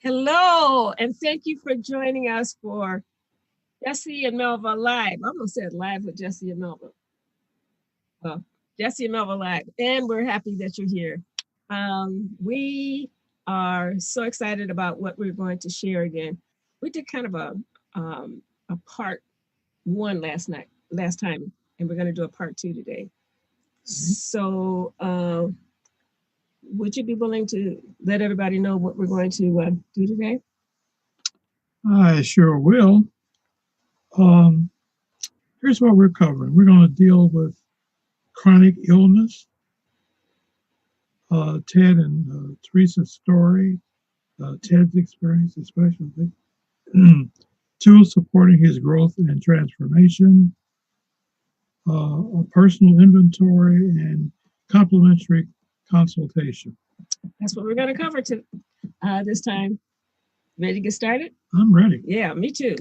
Hello, and thank you for joining us for Jesse and Melva Live. I almost said live with Jesse and Melva. Well, Jesse and Melva Live, and we're happy that you're here. We are so excited about what we're going to share again. We did kind of a part one last time, and we're going to do a part two today. So, would you be willing to let everybody know what we're going to do today? I sure will. Um, Here's what we're covering. We're going to deal with chronic illness, Ted and Teresa's story, Ted's experience especially, tools supporting his growth and transformation, a personal inventory, and complimentary consultation. That's what we're going to cover this time. Ready to get started? I'm ready. Yeah, me too.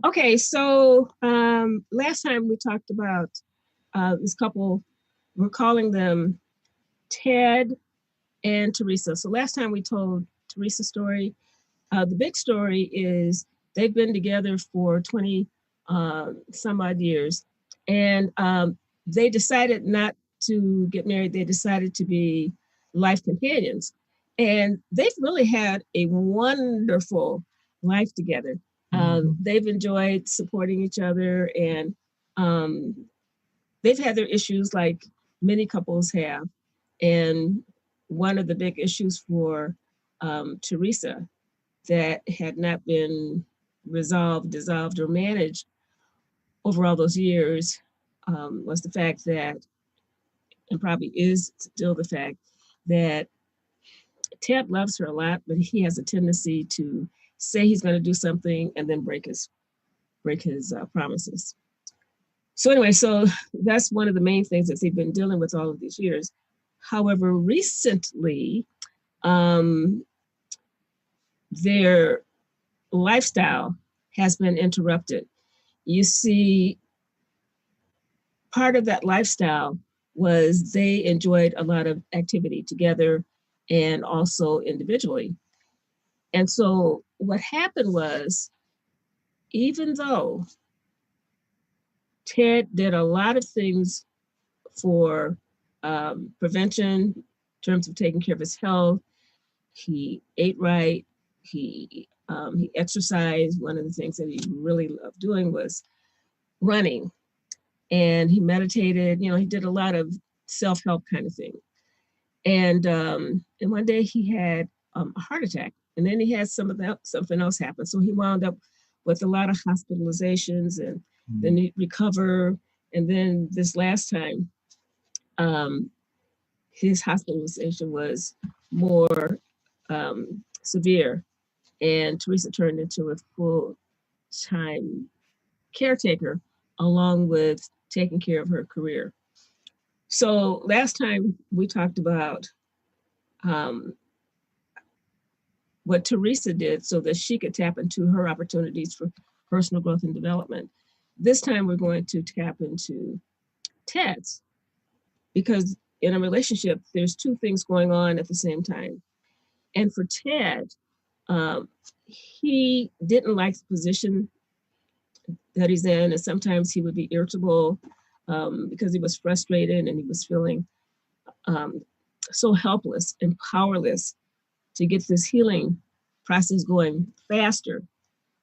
Okay, so last time we talked about this couple. We're calling them Ted and Teresa. So last time we told Teresa's story. The big story is they've been together for 20 some odd years, and they decided not to get married. They decided to be life companions, and they've really had a wonderful life together. They've enjoyed supporting each other, and um, they've had their issues like many couples have. And one of the big issues for Teresa that had not been resolved, dissolved, or managed over all those years was the fact that, and probably is still the fact, that Ted loves her a lot, but he has a tendency to say he's going to do something and then break his promises. So anyway, so that's one of the main things that they've been dealing with all of these years. However, recently, um, their lifestyle has been interrupted. You see, part of that lifestyle was they enjoyed a lot of activity together and also individually. And so what happened was, even though Ted did a lot of things for prevention in terms of taking care of his health, he ate right, he exercised. One of the things that he really loved doing was running, and he meditated. He did a lot of self help kind of thing. And one day he had a heart attack, and then he had something else happen. So he wound up with a lot of hospitalizations, and then he recover. And then this last time, um, his hospitalization was more severe, and Teresa turned into a full time caretaker along with taking care of her career. So last time we talked about um, what Teresa did so that she could tap into her opportunities for personal growth and development. This time we're going to tap into Ted's, because in a relationship, there's two things going on at the same time. And for Ted, um, he didn't like the position that he's in, and sometimes he would be irritable because he was frustrated and he was feeling um, so helpless and powerless to get this healing process going faster.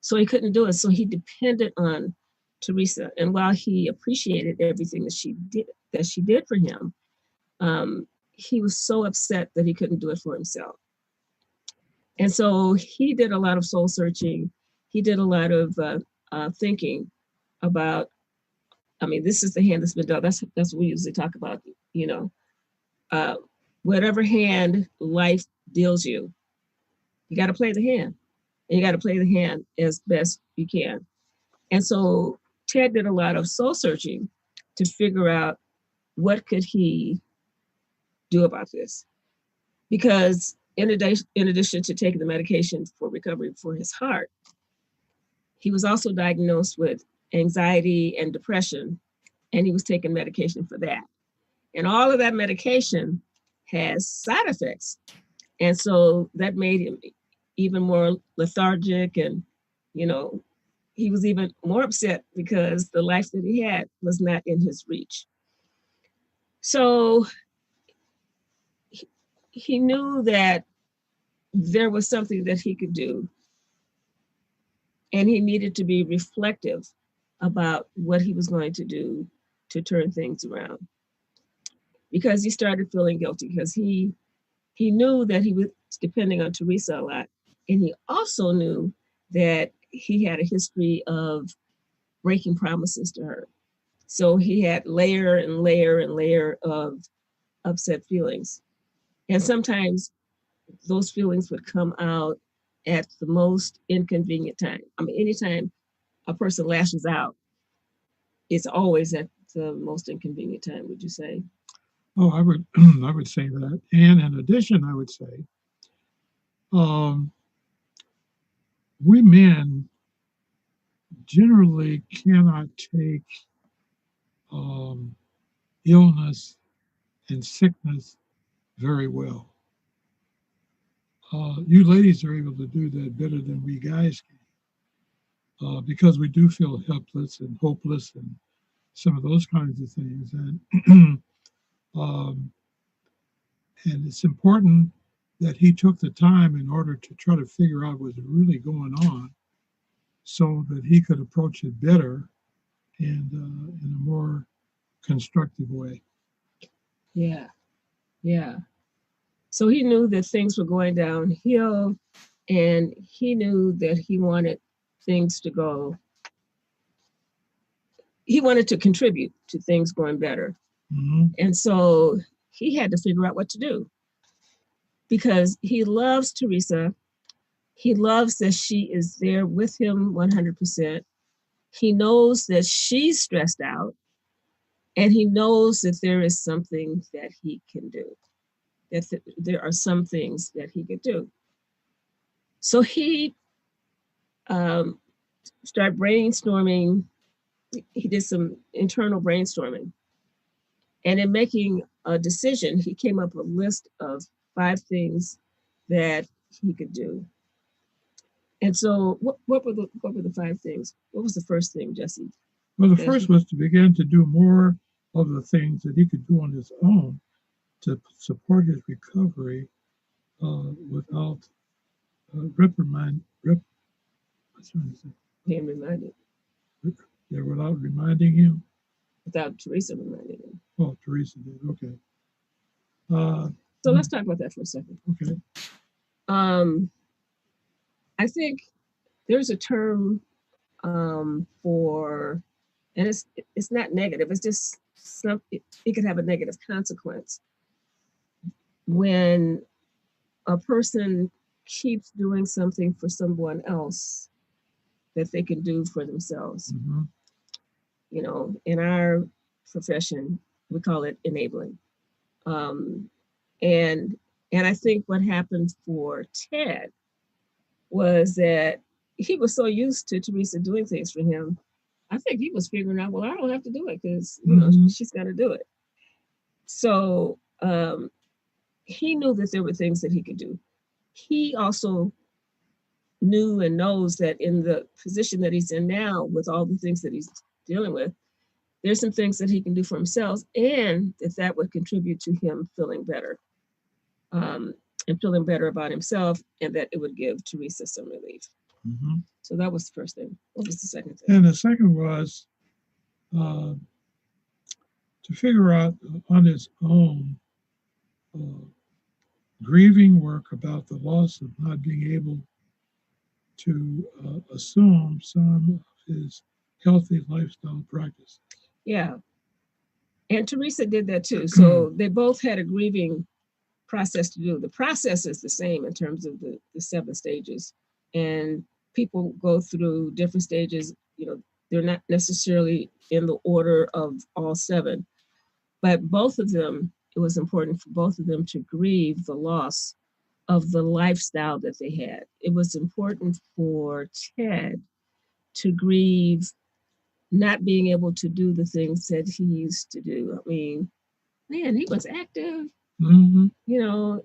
So he couldn't do it. So he depended on Teresa. And while he appreciated everything that she did for him, he was so upset that he couldn't do it for himself. And so he did a lot of soul searching. He did a lot of thinking about. I mean, this is the hand that's been dealt. That's what we usually talk about. You know, uh, whatever hand life deals you, you got to play the hand, and you got to play the hand as best you can. And so Ted did a lot of soul searching to figure out what could he do about this, because in addition to taking the medication for recovery for his heart, he was also diagnosed with anxiety and depression, and he was taking medication for that. And all of that medication has side effects. And so that made him even more lethargic, and he was even more upset because the life that he had was not in his reach. So he knew that there was something that he could do, and he needed to be reflective about what he was going to do to turn things around, because he started feeling guilty because he knew that he was depending on Teresa a lot, and he also knew that he had a history of breaking promises to her. So he had layer and layer and layer of upset feelings. And sometimes those feelings would come out at the most inconvenient time. I mean, anytime a person lashes out, it's always at the most inconvenient time, would you say? Oh, I would I would say that. And in addition, I would say um, we men generally cannot take um, illness and sickness very well. You ladies are able to do that better than we guys can, because we do feel helpless and hopeless and some of those kinds of things. And um, and it's important that he took the time in order to try to figure out what's really going on, so that he could approach it better and in a more constructive way. Yeah, yeah. So he knew that things were going downhill, and he knew that things to go, he wanted to contribute to things going better. Mm-hmm. And so he had to figure out what to do, because he loves Teresa. He loves that she is there with him 100%. He knows that she's stressed out, and he knows that there is something that he can do, that there are some things that he could do. So he um, started brainstorming. He did some internal brainstorming. And in making a decision, he came up with a list of 5 things that he could do. And so, what were the 5 things? What was the first thing, Jesse? Well, the first was to begin to do more of the things that he could do on his own to support his recovery without reprimand. What's trying to say? Being reminded, Yeah, without reminding him. without Teresa reminding him. Oh, Teresa did. Okay. Uh, So let's talk about that for a second. okay. Um, I think there's a term for, and it's not negative. It's just something. It could have a negative consequence when a person keeps doing something for someone else that they can do for themselves. Mm-hmm. In our profession, we call it enabling. Um, and and I think what happened for Ted was that he was so used to Teresa doing things for him. I think he was figuring out, well, I don't have to do it because she's got to do it. So he knew that there were things that he could do. He also knew and knows that in the position that he's in now, with all the things that he's dealing with, there's some things that he can do for himself, and that would contribute to him feeling better, and feeling better about himself, and that it would give Teresa some relief. Mm-hmm. So that was the first thing. What was the second thing? And the second was to figure out on his own grieving work about the loss of not being able to assume some of his healthy lifestyle practice. Yeah. And Teresa did that too. So they both had a grieving process to do. The process is the same in terms of the 7 stages. And people go through different stages. They're not necessarily in the order of all 7, but both of them, it was important for both of them to grieve the loss of the lifestyle that they had. It was important for Ted to grieve not being able to do the things that he used to do. I mean, man, he was active, Mm-hmm.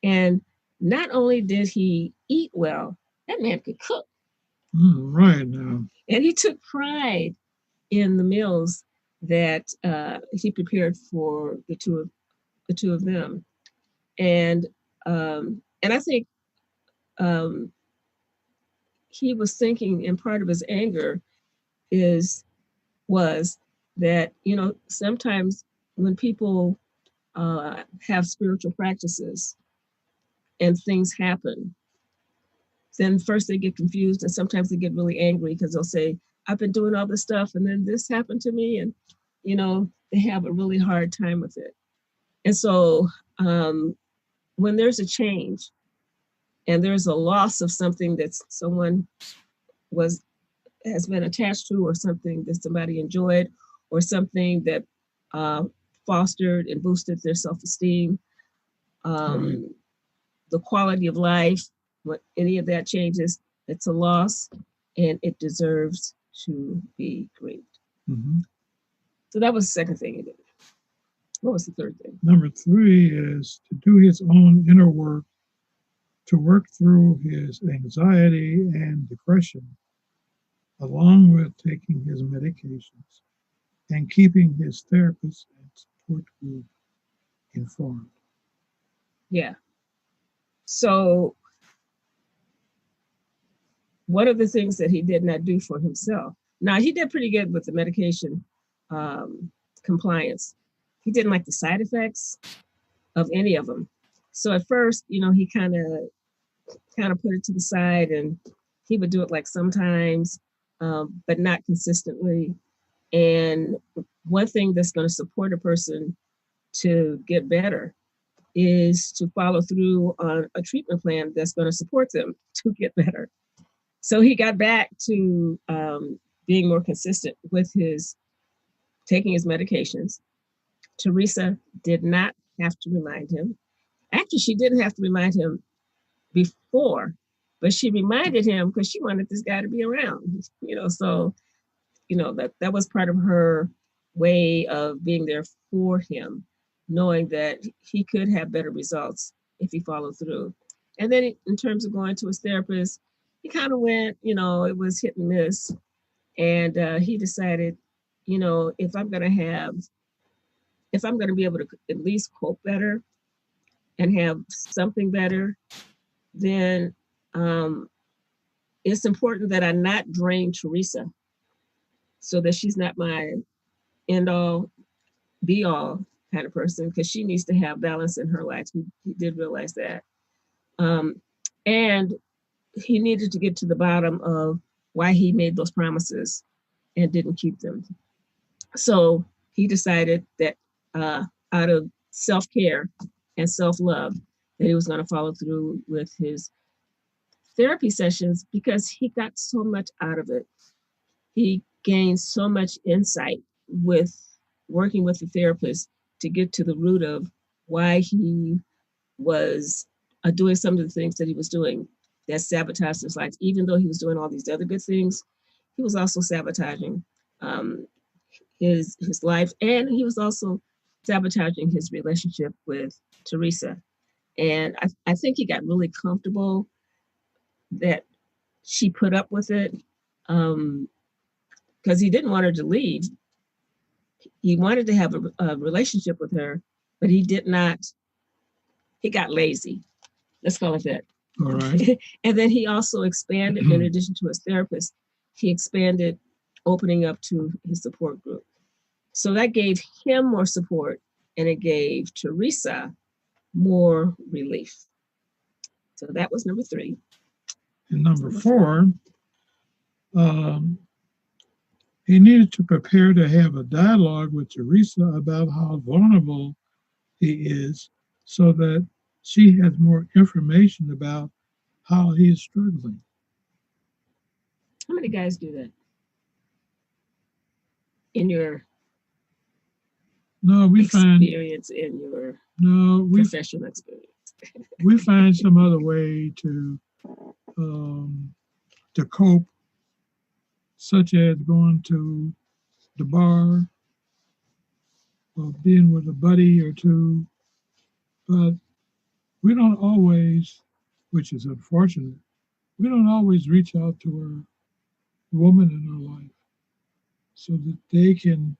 and Not only did he eat well, that man could cook. Right now. And he took pride in the meals that he prepared for the two of them. And I think um, he was thinking, and part of his anger is was that sometimes when people have spiritual practices and things happen, then first they get confused and sometimes they get really angry because they'll say, I've been doing all this stuff and then this happened to me. And, they have a really hard time with it. And so when there's a change and there's a loss of something that someone has been attached to, or something that somebody enjoyed, or something that uh, fostered and boosted their self-esteem, Right. the quality of life, when any of that changes, it's a loss and it deserves to be grieved. Mm-hmm. So that was the second thing he did. What was the third thing? Number 3 is to do his own inner work, to work through his anxiety and depression, along with taking his medications and keeping his therapist and support group informed. Yeah. So one of the things that he did not do for himself. Now he did pretty good with the medication um, compliance. He didn't like the side effects of any of them. So at first, he kind of put it to the side, and he would do it like sometimes, but not consistently. And one thing that's going to support a person to get better is to follow through on a treatment plan that's going to support them to get better. So he got back to being more consistent with his taking his medications. Teresa did not have to remind him. Actually, she didn't have to remind him before, but she reminded him because she wanted this guy to be around. So that was part of her way of being there for him, knowing that he could have better results if he followed through. And then in terms of going to his therapist, he kind of went, it was hit and miss. And he decided, if I'm going to be able to at least cope better and have something better, then it's important that I not drain Teresa so that she's not my end all be all kind of person, because she needs to have balance in her life. He did realize that. Um, and he needed to get to the bottom of why he made those promises and didn't keep them. So he decided that out of self-care and self-love, that he was going to follow through with his therapy sessions because he got so much out of it. He gained so much insight with working with the therapist to get to the root of why he was doing some of the things that he was doing that sabotaged his life. Even though he was doing all these other good things, he was also sabotaging um, his life, and he was also sabotaging his relationship with Teresa. And I think he got really comfortable that she put up with it because he didn't want her to leave. He wanted to have a relationship with her, but he did not. He got lazy. Let's call it that. All right. And then he also expanded, in addition to his therapist, he expanded opening up to his support group. So that gave him more support, and it gave Teresa more relief. So that was number 3. And number 4, he needed to prepare to have a dialogue with Teresa about how vulnerable he is so that she has more information about how he is struggling. How many guys do that in your experience, in your professional experience? We find some other way to cope, such as going to the bar or being with a buddy or two, but we don't always which is unfortunate, we don't always reach out to our woman in our life so that they can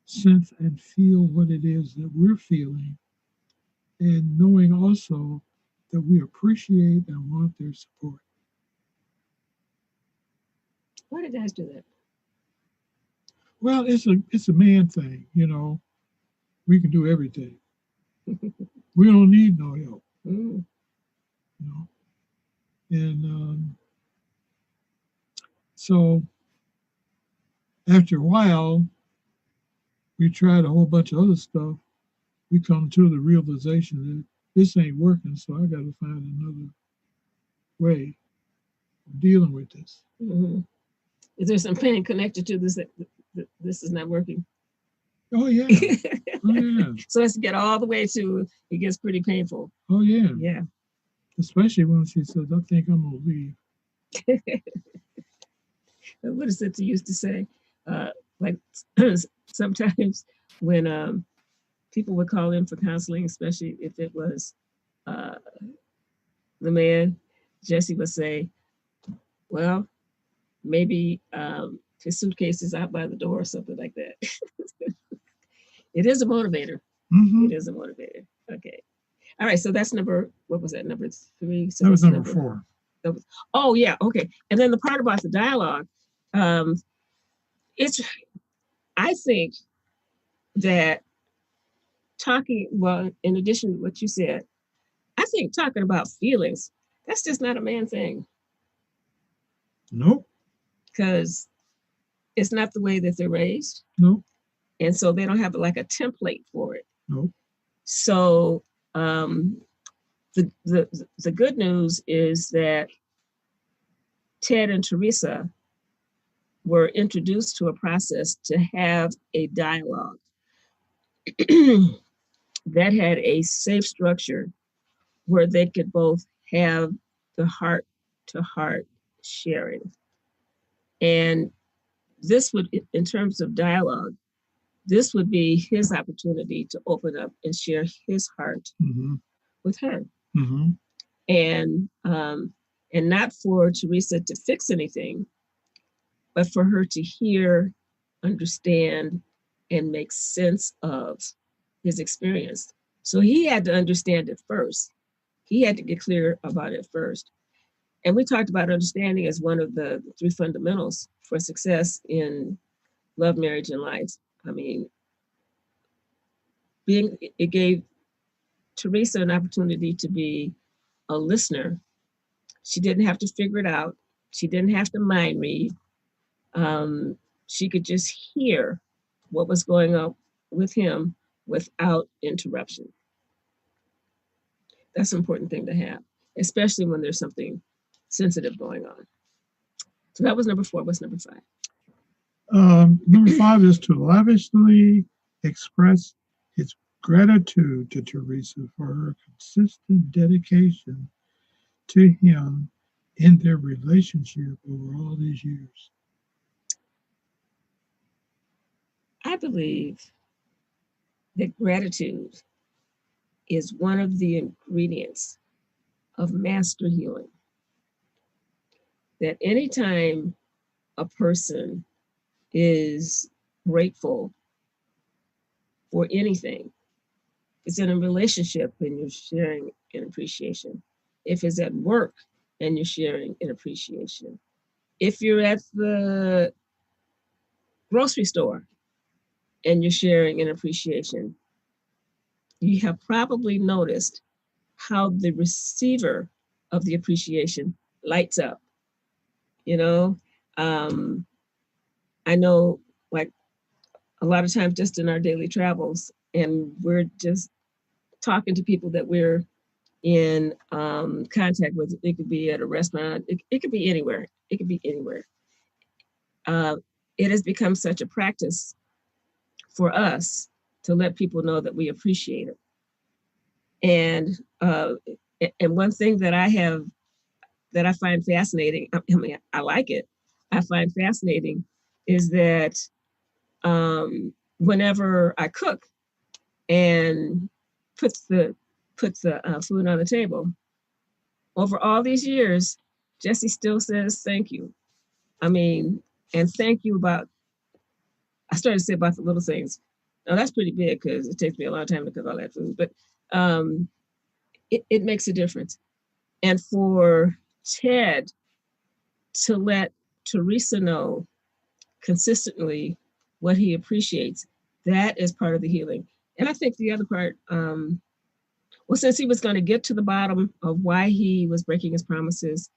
sense and feel what it is that we're feeling, and knowing also that we appreciate and want their support. Why do guys do that? Well, it's a man thing, you know. We can do everything. We don't need no help, Mm. you know. And so after a while, we tried a whole bunch of other stuff. We come to the realization that this ain't working, so I got to find another way of dealing with this. Mm-hmm. Is there some pain connected to this? That this is not working. Oh yeah, oh yeah, So let's get all the way to it gets pretty painful. oh yeah. Yeah. Especially when she says, "I think I'm gonna leave." What is it you used to say? Like sometimes when people would call in for counseling, especially if it was uh, the man, Jesse would say, well, maybe his suitcase is out by the door or something like that. It is a motivator. Mm-hmm. It is a motivator. Okay. All right. So that's what was that? Number 3? So that was number 4. That was, oh, yeah. Okay. And then the part about the dialogue, it's, I think that talking, well, in addition to what you said, I think talking about feelings, that's just not a man thing. Nope. Because it's not the way that they're raised. Nope. And so they don't have like a template for it. Nope. So the good news is that Ted and Teresa were introduced to a process to have a dialogue that had a safe structure where they could both have the heart to heart sharing. And this would, in terms of dialogue, this would be his opportunity to open up and share his heart with her. Mm-hmm. And not for Teresa to fix anything, but for her to hear, understand, and make sense of his experience. So he had to understand it first. He had to get clear about it first. And we talked about understanding as one of the 3 fundamentals for success in love, marriage, and life. I mean, it gave Teresa an opportunity to be a listener. She didn't have to figure it out. She didn't have to mind read. She could just hear what was going on with him without interruption. That's an important thing to have, especially when there's something sensitive going on. So that was number 4. What's number 5? Number 5 is to lavishly express its gratitude to Teresa for her consistent dedication to him in their relationship over all these years. I believe that gratitude is one of the ingredients of master healing. That anytime a person is grateful for anything, it's in a relationship and you're sharing an appreciation. If it's at work and you're sharing an appreciation. If you're at the grocery store and you're sharing an appreciation, you have probably noticed how the receiver of the appreciation lights up. You know, I know, like, a lot of times just in our daily travels, and we're just talking to people that we're in contact with. It could be at a restaurant. It could be anywhere. It could be anywhere. It has become such a practice for us to let people know that we appreciate it. And one thing that I find fascinating, I mean, I like it, I find fascinating, is that whenever I cook and put the food on the table, over all these years, Jesse still says thank you. I mean, and thank you about, I started to say about the little things. Now that's pretty big because it takes me a long time to cook all that food, but um, it makes a difference. And for Ted to let Teresa know consistently what he appreciates, that is part of the healing. And I think the other part, well, since he was going to get to the bottom of why he was breaking his promises,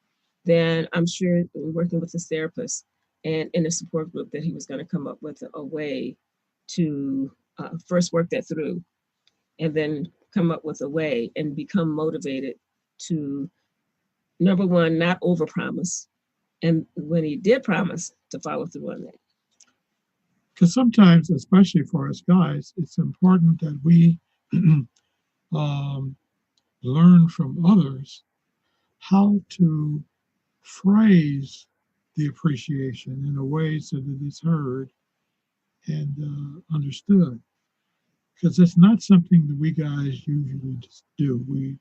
then I'm sure working with his therapist and in a support group that he was going to come up with a way to first work that through and then come up with a way and become motivated to, number one, not overpromise. And when he did promise, to follow through on that. Because sometimes, especially for us guys, it's important that we um, learn from others how to phrase the appreciation in a way so that it's heard and understood. Because it's not something that we guys usually just do. We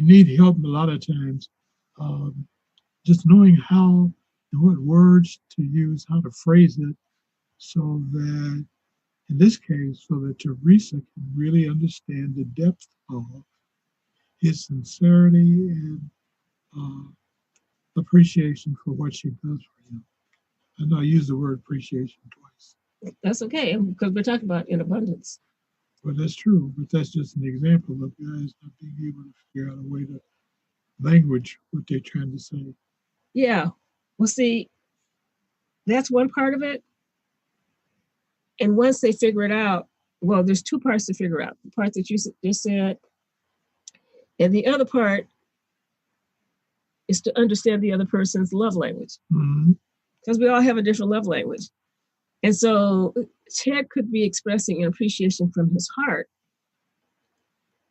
need help a lot of times, um, just knowing how and what words to use, how to phrase it, so that in this case, so that Teresa can really understand the depth of his sincerity and uh, appreciation for what she does for him. I know I used the word appreciation twice. That's okay because we're talking about in abundance. But that's true. But that's just an example of guys not being able to figure out a way to language what they're trying to say. Yeah. Well, see, that's one part of it. And once they figure it out, well, there's two parts to figure out. The part that you just said, and the other part is to understand the other person's love language. Mm-hmm. Because we all have a different love language. And so Ted could be expressing an appreciation from his heart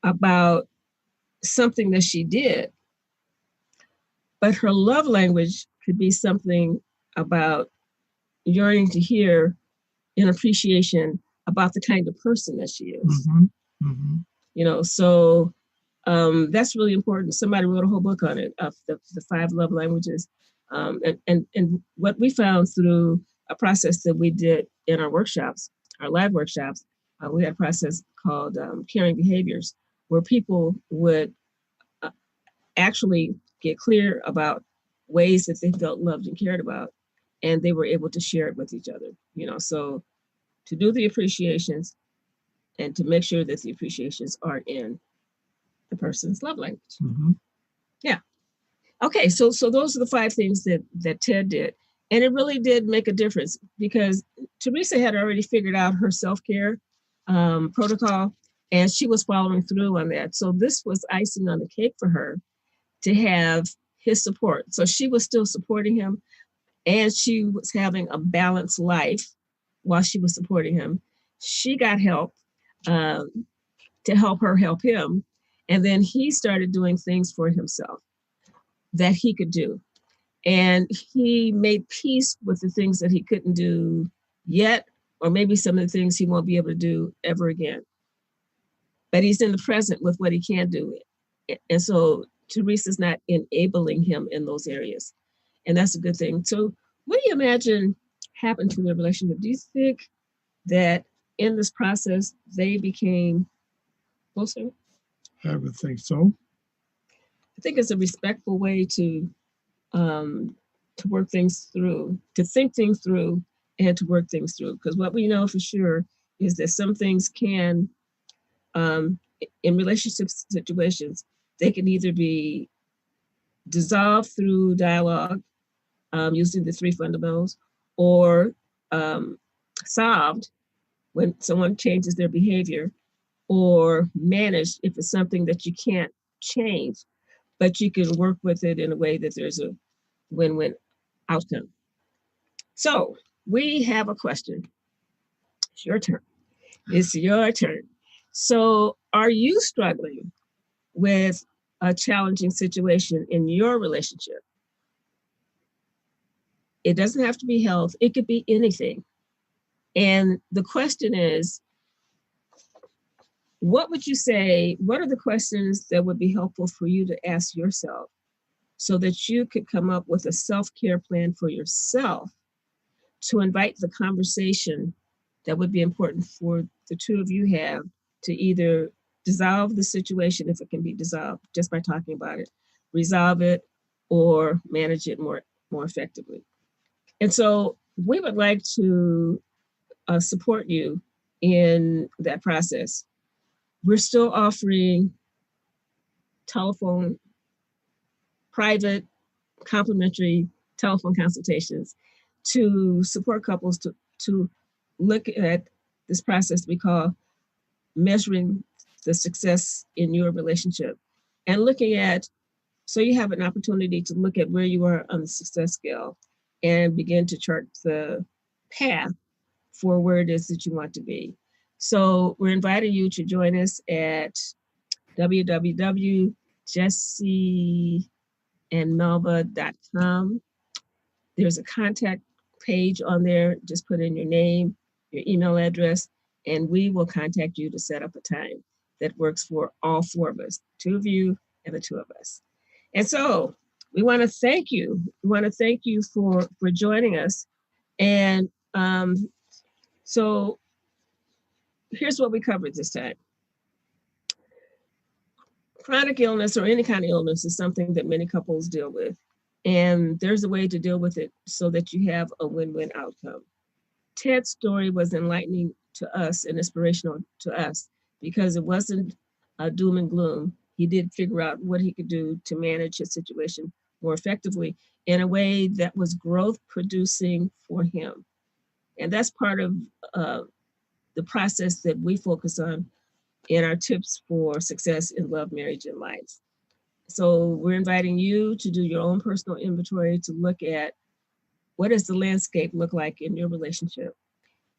about something that she did, but her love language could be something about yearning to hear an appreciation about the kind of person that she is. Mm-hmm. Mm-hmm. You know, so that's really important. Somebody wrote a whole book on it of the five love languages. And what we found through a process that we did in our workshops, our live workshops, we had a process called caring behaviors, where people would uh, actually get clear about ways that they felt loved and cared about, and they were able to share it with each other. You know, so to do the appreciations and to make sure that the appreciations are in the person's love language. Mm-hmm. Yeah. Okay, so those are the five things that Ted did, and it really did make a difference because Teresa had already figured out her self-care protocol, and she was following through on that. So this was icing on the cake for her to have his support. So she was still supporting him, and she was having a balanced life while she was supporting him. She got help um, to help her help him, and then he started doing things for himself that he could do. And he made peace with the things that he couldn't do yet, or maybe some of the things he won't be able to do ever again. But he's in the present with what he can do. And so Teresa's not enabling him in those areas. And that's a good thing. So what do you imagine happened to their relationship? Do you think that in this process they became closer? I would think so. I think it's a respectful way um, to work things through, to think things through, and to work things through. Because what we know for sure is that some things can, in relationship situations, they can either be dissolved through dialogue using the three fundamentals, or um, solved when someone changes their behavior, or managed if it's something that you can't change, but you can work with it in a way that there's a win-win outcome. So we have a question. It's your turn. It's your turn. So are you struggling with a challenging situation in your relationship? It doesn't have to be health. It could be anything. And the question is, what would you say, what are the questions that would be helpful for you to ask yourself so that you could come up with a self-care plan for yourself to invite the conversation that would be important for the two of you have to either dissolve the situation, if it can be dissolved just by talking about it, resolve it, or manage it more effectively. And so we would like to support you in that process. We're still offering telephone, private, complimentary telephone consultations to support couples to look at this process we call measuring the success in your relationship and looking at, so you have an opportunity to look at where you are on the success scale and begin to chart the path for where it is that you want to be. So we're inviting you to join us at www.jesseandmelva.com. There's a contact page on there. Just put in your name, your email address, and we will contact you to set up a time that works for all four of us, two of you and the two of us. And so we want to thank you. We want to thank you for joining us. And so here's what we covered this time. Chronic illness or any kind of illness is something that many couples deal with. And there's a way to deal with it so that you have a win-win outcome. Ted's story was enlightening to us and inspirational to us because it wasn't a doom and gloom. He did figure out what he could do to manage his situation more effectively in a way that was growth producing for him. And that's part of the process that we focus on in our tips for success in love, marriage, and life. So we're inviting you to do your own personal inventory to look at what does the landscape look like in your relationship?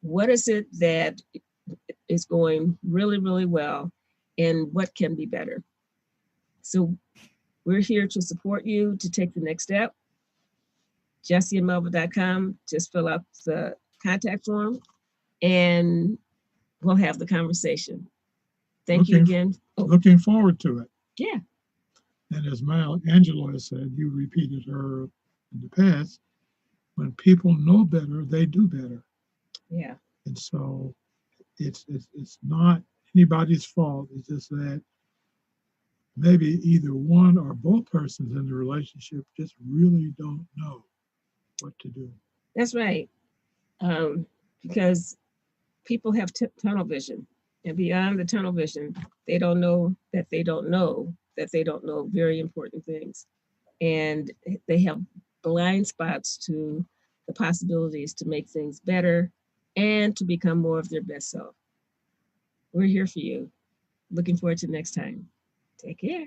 What is it that is going really, really well? And what can be better? So we're here to support you to take the next step. jesseandmelva.com, just fill out the contact form and we'll have the conversation. Thank you again. Looking forward to it. Yeah. And as Angela has said, you repeated her in the past, when people know better, they do better. Yeah. And so it's not anybody's fault. It's just that maybe either one or both persons in the relationship just really don't know what to do. That's right. Because people have tunnel vision. And beyond the tunnel vision, they don't know that they don't know that they don't know very important things. And they have blind spots to the possibilities to make things better and to become more of their best self. We're here for you. Looking forward to next time. Take care.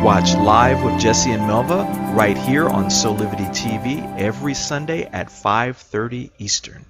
Watch Live with Jesse and Melva right here on Solivity TV every Sunday at 5:30 Eastern.